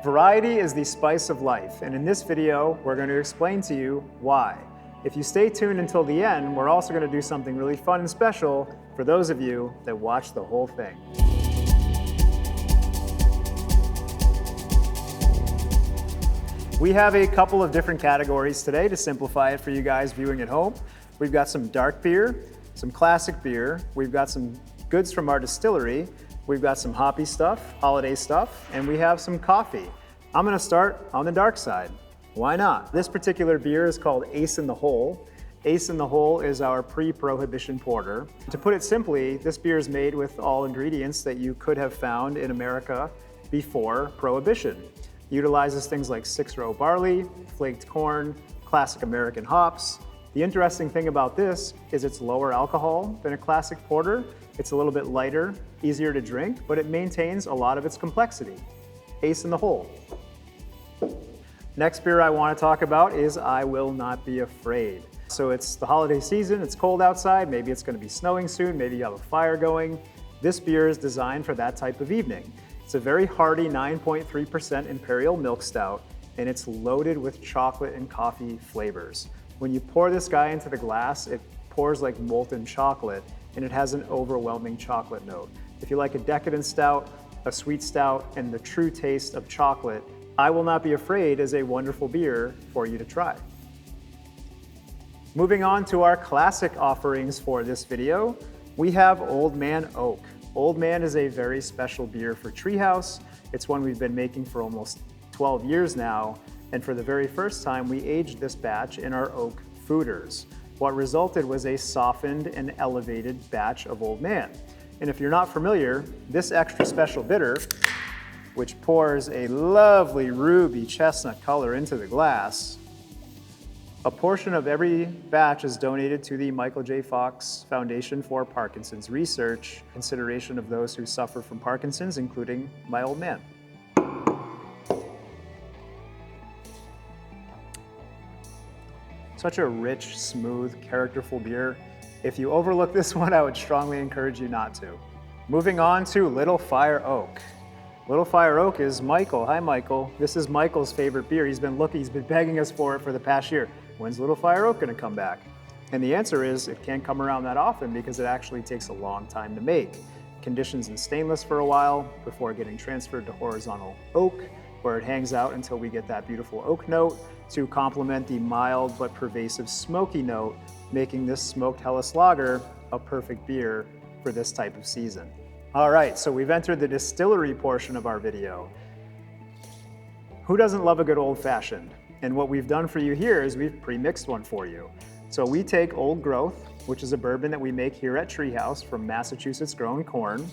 Variety is the spice of life, and in this video, we're going to explain to you why. If you stay tuned until the end, we're also going to do something really fun and special for those of you that watch the whole thing. We have a couple of different categories today to simplify it for you guys viewing at home. We've got some dark beer, some classic beer, we've got some goods from our distillery, we've got some hoppy stuff, holiday stuff, and we have some coffee. I'm gonna start on the dark side. Why not? This particular beer is called Ace in the Hole. Ace in the Hole is our pre-prohibition porter. To put it simply, this beer is made with all ingredients that you could have found in America before Prohibition. Utilizes things like 6-row barley, flaked corn, classic American hops. The interesting thing about this is it's lower alcohol than a classic porter. It's a little bit lighter, easier to drink, but it maintains a lot of its complexity. Ace in the Hole. Next beer I want to talk about is I Will Not Be Afraid. So it's the holiday season, it's cold outside, maybe it's going to be snowing soon, maybe you have a fire going. This beer is designed for that type of evening. It's a very hearty 9.3% Imperial Milk Stout, and it's loaded with chocolate and coffee flavors. When you pour this guy into the glass, it pours like molten chocolate, and it has an overwhelming chocolate note. If you like a decadent stout, a sweet stout, and the true taste of chocolate, I Will Not Be Afraid is a wonderful beer for you to try. Moving on to our classic offerings for this video, we have Old Man Oak. Old Man is a very special beer for Treehouse. It's one we've been making for almost 12 years now, and for the very first time, we aged this batch in our oak foeders. What resulted was a softened and elevated batch of Old Man. And if you're not familiar, this extra special bitter, which pours a lovely ruby chestnut color into the glass, a portion of every batch is donated to the Michael J. Fox Foundation for Parkinson's Research, consideration of those who suffer from Parkinson's, including my old man. Such a rich, smooth, characterful beer. If you overlook this one, I would strongly encourage you not to. Moving on to Little Fire Oak. Little Fire Oak is Michael. Hi, Michael. This is Michael's favorite beer. He's been begging us for it for the past year. When's Little Fire Oak gonna come back? And the answer is it can't come around that often because it actually takes a long time to make. Conditions in stainless for a while before getting transferred to horizontal oak, where it hangs out until we get that beautiful oak note to complement the mild but pervasive smoky note, making this smoked Helles lager a perfect beer for this type of season. All right, so we've entered the distillery portion of our video. Who doesn't love a good old fashioned? And what we've done for you here is we've pre-mixed one for you. So we take Old Growth, which is a bourbon that we make here at Treehouse from Massachusetts grown corn.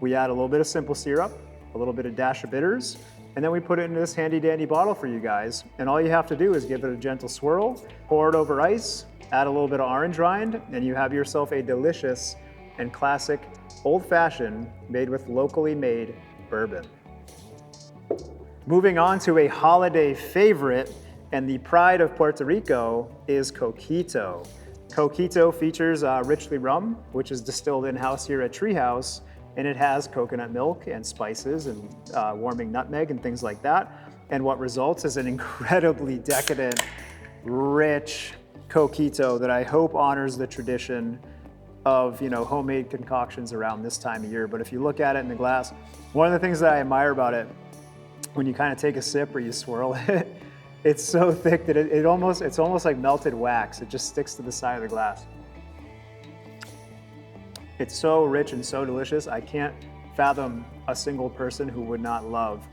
We add a little bit of simple syrup, a little bit of dash of bitters, and then we put it into this handy dandy bottle for you guys. And all you have to do is give it a gentle swirl, pour it over ice, add a little bit of orange rind, and you have yourself a delicious and classic old-fashioned made with locally made bourbon. Moving on to a holiday favorite and the pride of Puerto Rico is Coquito. Coquito features richly rum, which is distilled in-house here at Treehouse, and it has coconut milk and spices and warming nutmeg and things like that. And what results is an incredibly decadent, rich Coquito that I hope honors the tradition of homemade concoctions around this time of year. But if you look at it in the glass, one of the things that I admire about it, when you kind of take a sip or you swirl it, it's so thick that it's almost like melted wax. It just sticks to the side of the glass. It's so rich and so delicious. I can't fathom a single person who would not love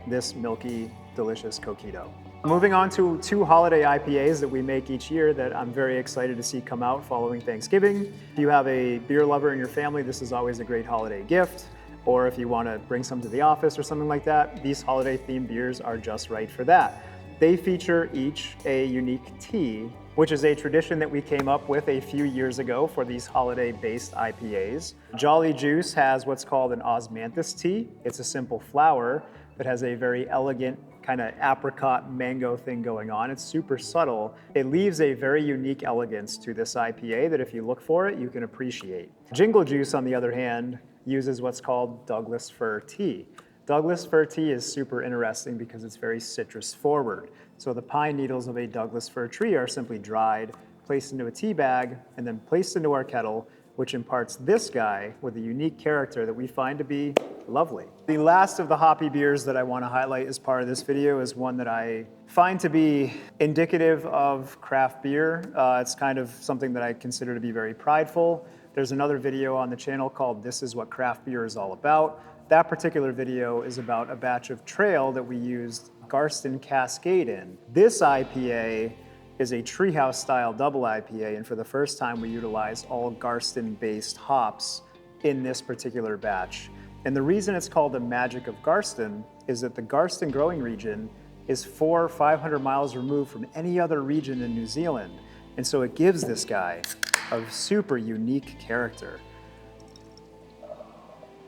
this milky, delicious Coquito. Moving on to 2 holiday IPAs that we make each year that I'm very excited to see come out following Thanksgiving. If you have a beer lover in your family, this is always a great holiday gift. Or if you want to bring some to the office or something like that, these holiday themed beers are just right for that. They feature each a unique tea, which is a tradition that we came up with a few years ago for these holiday-based IPAs. Jolly Juice has what's called an osmanthus tea. It's a simple flower that has a very elegant kind of apricot mango thing going on. It's super subtle. It leaves a very unique elegance to this IPA that if you look for it, you can appreciate. Jingle Juice, on the other hand, uses what's called Douglas fir tea. Douglas fir tea is super interesting because it's very citrus forward. So the pine needles of a Douglas fir tree are simply dried, placed into a tea bag, and then placed into our kettle, which imparts this guy with a unique character that we find to be lovely. The last of the hoppy beers that I want to highlight as part of this video is one that I find to be indicative of craft beer. It's kind of something that I consider to be very prideful. There's another video on the channel called This Is What Craft Beer Is All About. That particular video is about a batch of Trail that we used Garston Cascade in. This IPA is a treehouse style double IPA, and for the first time we utilized all Garston based hops in this particular batch. And the reason it's called the magic of Garston is that the Garston growing region is 400 or 500 miles removed from any other region in New Zealand. And so it gives this guy a super unique character.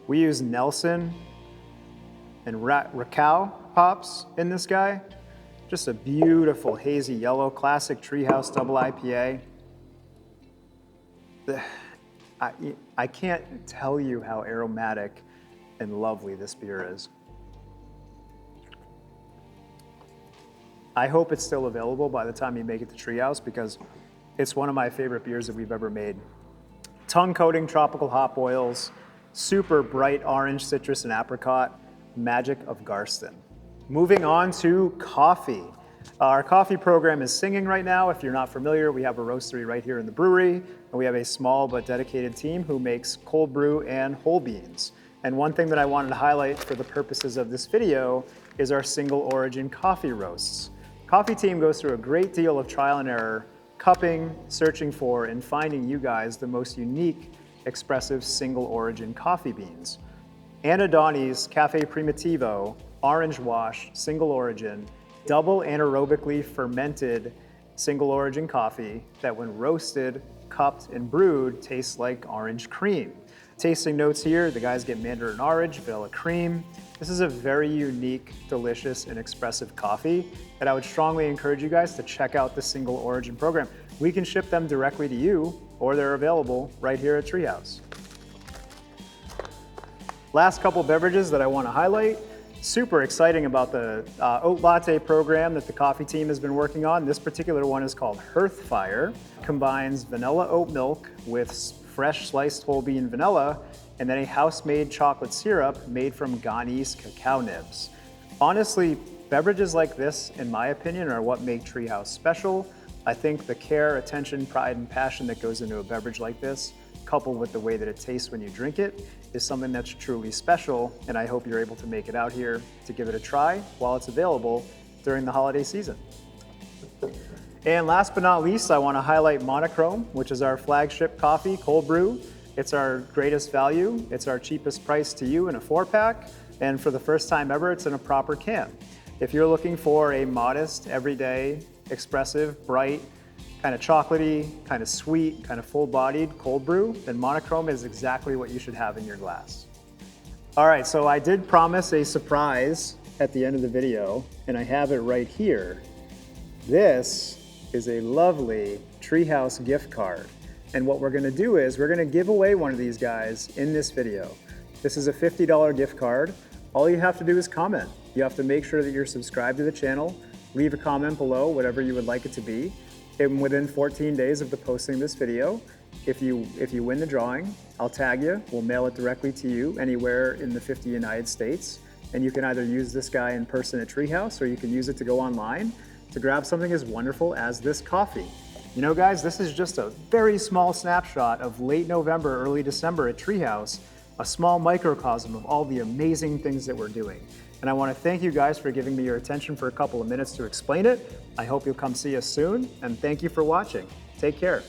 We use Nelson and Rakau hops in this guy. Just a beautiful hazy yellow, classic treehouse double IPA. I can't tell you how aromatic and lovely this beer is. I hope it's still available by the time you make it to Treehouse because it's one of my favorite beers that we've ever made. Tongue coating tropical hop oils, super bright orange, citrus, and apricot, magic of Garston. Moving on to coffee. Our coffee program is singing right now. If you're not familiar, we have a roastery right here in the brewery, and we have a small but dedicated team who makes cold brew and whole beans. And one thing that I wanted to highlight for the purposes of this video is our single origin coffee roasts. Coffee team goes through a great deal of trial and error, cupping, searching for, and finding you guys the most unique, expressive single origin coffee beans. Anna Donnie's Cafe Primitivo, orange wash, single origin, double anaerobically fermented single origin coffee that when roasted, cupped, and brewed tastes like orange cream. Tasting notes here, the guys get mandarin orange, vanilla cream. This is a very unique, delicious, and expressive coffee that I would strongly encourage you guys to check out the single origin program. We can ship them directly to you, or they're available right here at Treehouse. Last couple beverages that I want to highlight. Super exciting about the oat latte program that the coffee team has been working on. This particular one is called Hearthfire. Combines vanilla oat milk with fresh sliced whole bean vanilla, and then a house-made chocolate syrup made from Ghanese cacao nibs. Honestly, beverages like this, in my opinion, are what make Treehouse special. I think the care, attention, pride, and passion that goes into a beverage like this, coupled with the way that it tastes when you drink it, is something that's truly special, and I hope you're able to make it out here to give it a try while it's available during the holiday season. And last but not least, I want to highlight Monochrome, which is our flagship coffee, cold brew. It's our greatest value. It's our cheapest price to you in a 4-pack, and for the first time ever, it's in a proper can. If you're looking for a modest, everyday, expressive, bright, kind of chocolatey, kind of sweet, kind of full-bodied cold brew, then Monochrome is exactly what you should have in your glass. All right, so I did promise a surprise at the end of the video, and I have it right here. This is a lovely Treehouse gift card. And what we're gonna do is we're gonna give away one of these guys in this video. This is a $50 gift card. All you have to do is comment. You have to make sure that you're subscribed to the channel, leave a comment below, whatever you would like it to be. And within 14 days of the posting this video, if you win the drawing, I'll tag you, we'll mail it directly to you anywhere in the 50 United States. And you can either use this guy in person at Treehouse, or you can use it to go online to grab something as wonderful as this coffee. You know guys, this is just a very small snapshot of late November, early December at Treehouse, a small microcosm of all the amazing things that we're doing. And I want to thank you guys for giving me your attention for a couple of minutes to explain it. I hope you'll come see us soon, and thank you for watching. Take care.